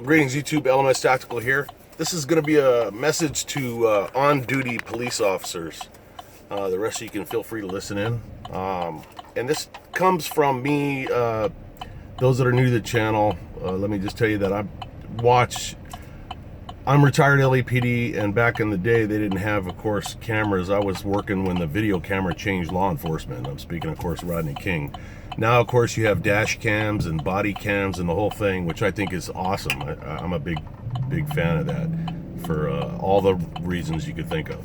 Greetings, YouTube. LMS Tactical here. This is going to be a message to on-duty police officers. The rest of you can feel free to listen in. And this comes from me. Those that are new to the channel, let me just tell you that I'm retired LAPD, and back in the day they didn't have, of course, cameras. I was working when the video camera changed law enforcement. I'm speaking, of course, Rodney King. Now, of course, you have dash cams and body cams and the whole thing, which I think is awesome. I'm a big fan of that for all the reasons you could think of.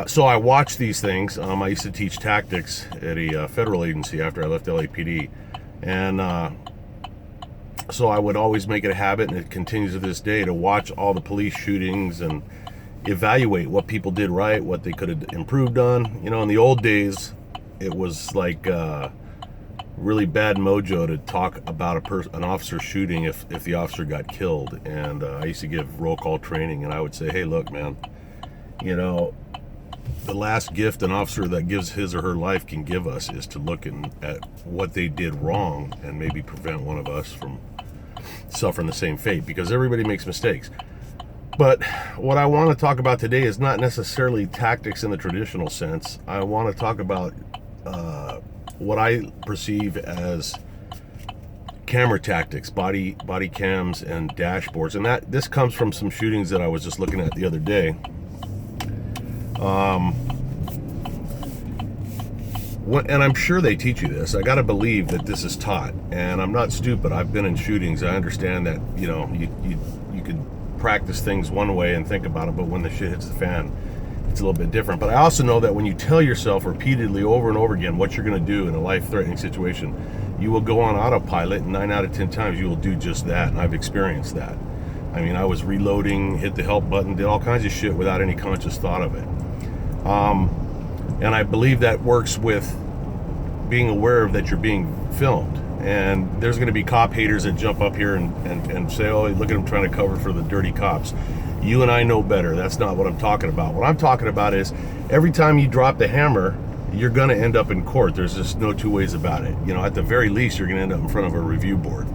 So I watch these things. I used to teach tactics at a federal agency after I left LAPD. And so I would always make it a habit, and it continues to this day, to watch all the police shootings and evaluate what people did right, what they could have improved on. You know, in the old days, it was like really bad mojo to talk about an officer shooting if the officer got killed. And I used to give roll call training, and I would say, hey, look, man, you know, the last gift an officer that gives his or her life can give us is to look at what they did wrong and maybe prevent one of us from suffering the same fate, because everybody makes mistakes. But what I want to talk about today is not necessarily tactics in the traditional sense. I want to talk about what I perceive as camera tactics, body cams and dashboards. And this comes from some shootings that I was just looking at the other day. And I'm sure they teach you this. I got to believe that this is taught. And I'm not stupid. I've been in shootings. I understand that, you know, you could practice things one way and think about it, but when the shit hits the fan, it's a little bit different. But I also know that when you tell yourself repeatedly over and over again what you're going to do in a life-threatening situation, you will go on autopilot, and 9 out of 10 times you will do just that. And I've experienced that. I mean, I was reloading, hit the help button, did all kinds of shit without any conscious thought of it. And I believe that works with being aware of that you're being filmed. And there's going to be cop haters that jump up here and say, oh, look at them trying to cover for the dirty cops. You and I know better. That's not what I'm talking about. What I'm talking about is every time you drop the hammer, you're going to end up in court. There's just no two ways about it. You know, at the very least, you're going to end up in front of a review board,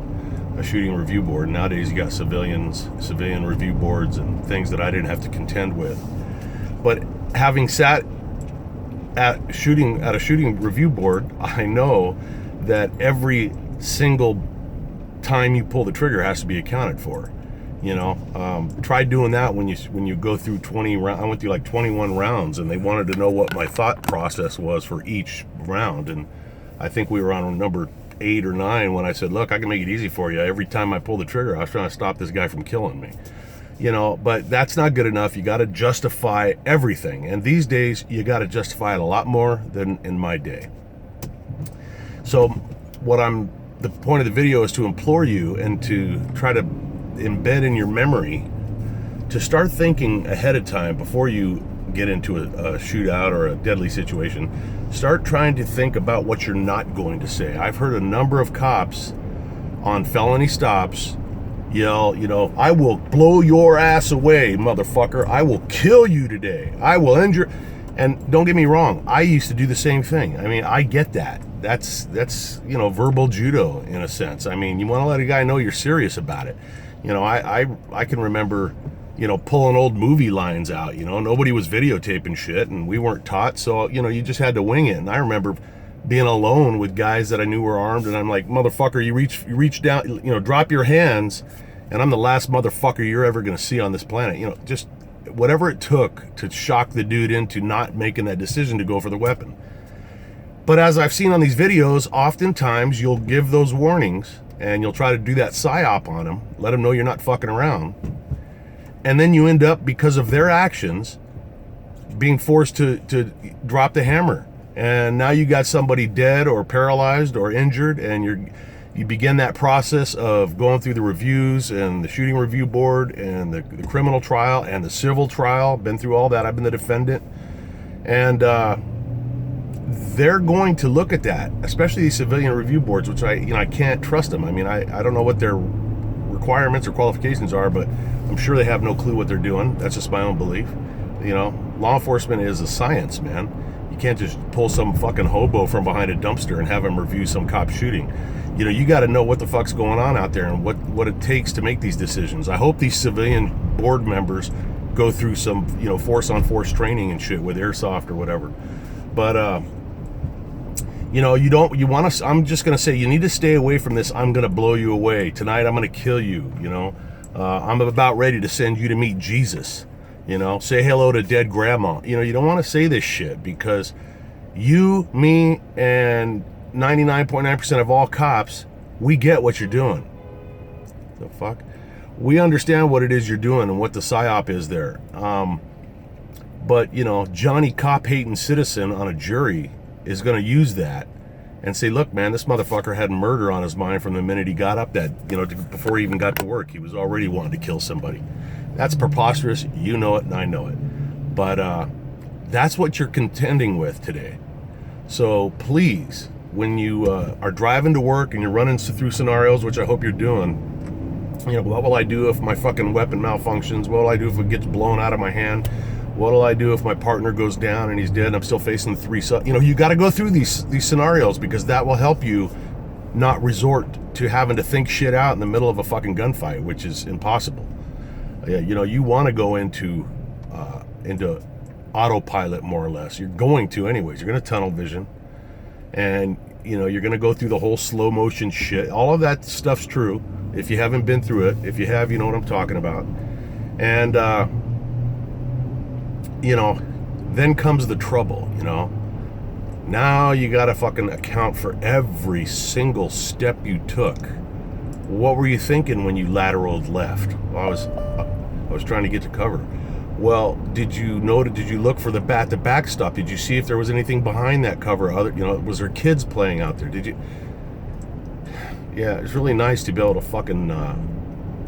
a shooting review board. Nowadays, you got civilian review boards and things that I didn't have to contend with. But having sat at a shooting review board, I know that every single time you pull the trigger has to be accounted for. You know, try doing that when you go through 20 rounds. I went through like 21 rounds, and they wanted to know what my thought process was for each round. And I think we were on number 8 or 9 when I said, look, I can make it easy for you. Every time I pull the trigger, I was trying to stop this guy from killing me. You know, but that's not good enough. You got to justify everything. And these days, you got to justify it a lot more than in my day. So the point of the video is to implore you and to try to embed in your memory to start thinking ahead of time before you get into a shootout or a deadly situation. Start trying to think about what you're not going to say. I've heard a number of cops on felony stops yell, you know, I will blow your ass away, motherfucker. I will kill you today. I will injure. And don't get me wrong, I used to do the same thing. I mean, I get that. That's you know, verbal judo in a sense. I mean, you want to let a guy know you're serious about it. You know, I can remember, you know, pulling old movie lines out. You know, nobody was videotaping shit, and we weren't taught, so, you know, you just had to wing it. And I remember being alone with guys that I knew were armed, and I'm like, motherfucker, you reach down, you know, drop your hands, and I'm the last motherfucker you're ever going to see on this planet. You know, just whatever it took to shock the dude into not making that decision to go for the weapon. But as I've seen on these videos, oftentimes you'll give those warnings, and you'll try to do that psyop on them, let them know you're not fucking around. And then you end up, because of their actions, being forced to drop the hammer. And now you got somebody dead or paralyzed or injured, and you begin that process of going through the reviews and the shooting review board and the criminal trial and the civil trial. Been through all that. I've been the defendant. And they're going to look at that, especially these civilian review boards, which I can't trust them. I mean, I don't know what their requirements or qualifications are, but I'm sure they have no clue what they're doing. That's just my own belief. You know, law enforcement is a science, man. You can't just pull some fucking hobo from behind a dumpster and have him review some cop shooting. You know, you got to know what the fuck's going on out there and what it takes to make these decisions. I hope these civilian board members go through some, you know, force on force training and shit with airsoft or whatever. But you know, I'm just going to say, you need to stay away from this. I'm going to blow you away tonight. I'm going to kill you. You know, I'm about ready to send you to meet Jesus. You know, say hello to dead grandma. You know, you don't want to say this shit, because you, me, and 99.9% of all cops, we get what you're doing. The fuck? We understand what it is you're doing and what the psyop is there. But, you know, Johnny cop-hating citizen on a jury is going to use that and say, look, man, this motherfucker had murder on his mind from the minute he got up that, you know, before he even got to work. He was already wanting to kill somebody. That's preposterous. You know it and I know it. But that's what you're contending with today. So please, when you are driving to work and you're running through scenarios, which I hope you're doing, you know, what will I do if my fucking weapon malfunctions? What will I do if it gets blown out of my hand? What will I do if my partner goes down and he's dead and I'm still facing you know, you got to go through these scenarios, because that will help you not resort to having to think shit out in the middle of a fucking gunfight, which is impossible. You know, you want to go into autopilot, more or less. You're going to anyways. You're going to tunnel vision, and you know, you're going to go through the whole slow motion shit. All of that stuff's true. If you haven't been through it, if you have, you know what I'm talking about. And you know, then comes the trouble. You know, now you got to fucking account for every single step you took. What were you thinking when you lateraled left? Well, I was trying to get to cover. Well, did you look for the backstop? Did you see if there was anything behind that cover? You know, was there kids playing out there? Did you? Yeah, it's really nice to be able to fucking,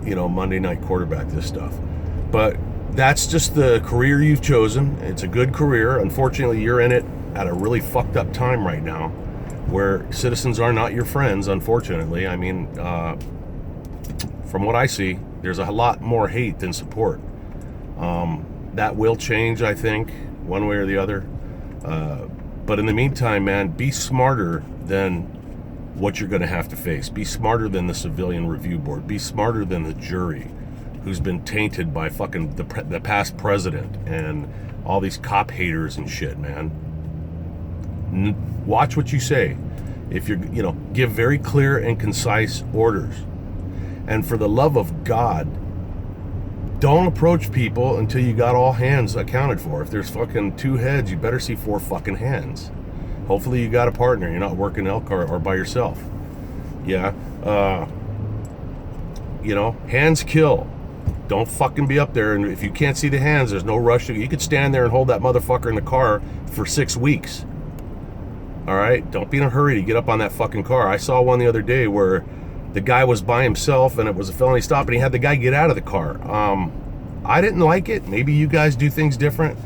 you know, Monday night quarterback this stuff. But that's just the career you've chosen. It's a good career. Unfortunately, you're in it at a really fucked up time right now, where citizens are not your friends, unfortunately. I mean, from what I see, there's a lot more hate than support. That will change, I think, one way or the other. But in the meantime, man, be smarter than what you're going to have to face. Be smarter than the Civilian Review Board. Be smarter than the jury, who's been tainted by fucking the past president and all these cop haters and shit, man. Watch what you say. If you're, you know, give very clear and concise orders. And for the love of God, don't approach people until you got all hands accounted for. If there's fucking 2 heads, you better see 4 fucking hands. Hopefully you got a partner. You're not working elk or by yourself. Yeah. You know, hands kill. Don't fucking be up there. And if you can't see the hands, there's no rush. You could stand there and hold that motherfucker in the car for 6 weeks. All right? Don't be in a hurry to get up on that fucking car. I saw one the other day where the guy was by himself and it was a felony stop, and he had the guy get out of the car. I didn't like it. Maybe you guys do things different.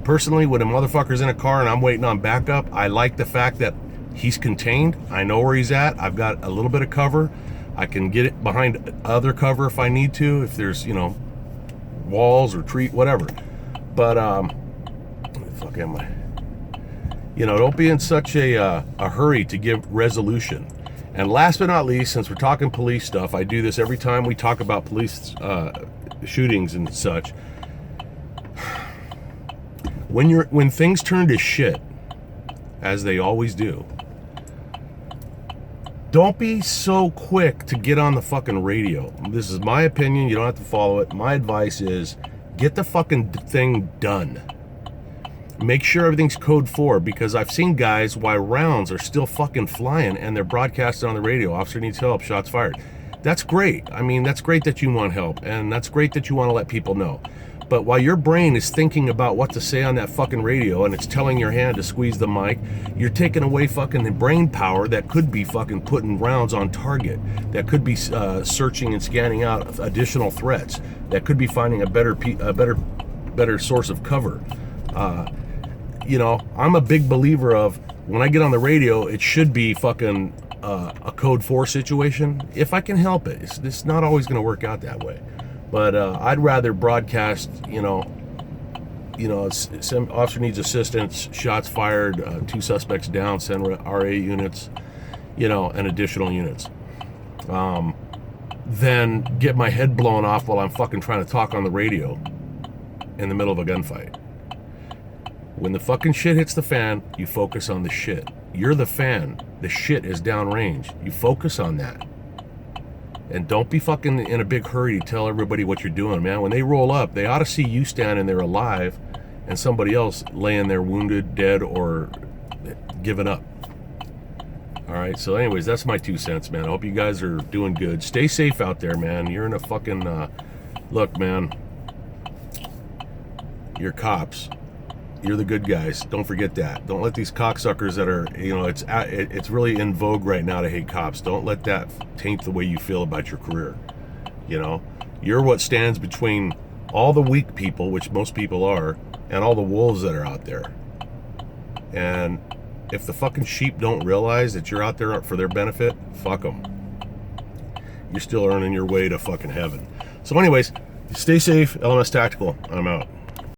Personally, when a motherfucker's in a car and I'm waiting on backup, I like the fact that he's contained. I know where he's at. I've got a little bit of cover. I can get it behind other cover if I need to, if there's, you know, walls or tree, whatever. But, fuck am I? You know, don't be in such a hurry to give resolution. And last but not least, since we're talking police stuff, I do this every time we talk about police shootings and such. When things turn to shit, as they always do, don't be so quick to get on the fucking radio. This is my opinion. You don't have to follow it. My advice is get the fucking thing done. Make sure everything's code 4, because I've seen guys while rounds are still fucking flying and they're broadcasting on the radio. Officer needs help, shots fired. That's great. I mean, that's great that you want help, and that's great that you want to let people know. But while your brain is thinking about what to say on that fucking radio and it's telling your hand to squeeze the mic, you're taking away fucking brain power that could be fucking putting rounds on target, that could be searching and scanning out additional threats, that could be finding a better source of cover. You know, I'm a big believer of when I get on the radio, it should be fucking a code 4 situation. If I can help it, it's not always going to work out that way. But I'd rather broadcast, you know, officer needs assistance, shots fired, 2 suspects down, send RA units. and additional units, than get my head blown off while I'm fucking trying to talk on the radio in the middle of a gunfight. When the fucking shit hits the fan, you focus on the shit. You're the fan. The shit is downrange. You focus on that. And don't be fucking in a big hurry to tell everybody what you're doing, man. When they roll up, they ought to see you standing there alive and somebody else laying there wounded, dead, or giving up. All right, so anyways, that's my 2 cents, man. I hope you guys are doing good. Stay safe out there, man. You're in a fucking... look, man. You're cops. You're the good guys. Don't forget that. Don't let these cocksuckers that are... it's really in vogue right now to hate cops. Don't let that taint the way you feel about your career. You're what stands between all the weak people, which most people are, and all the wolves that are out there. And... if the fucking sheep don't realize that you're out there for their benefit, fuck them. You're still earning your way to fucking heaven. So anyways, stay safe. LMS Tactical. I'm out.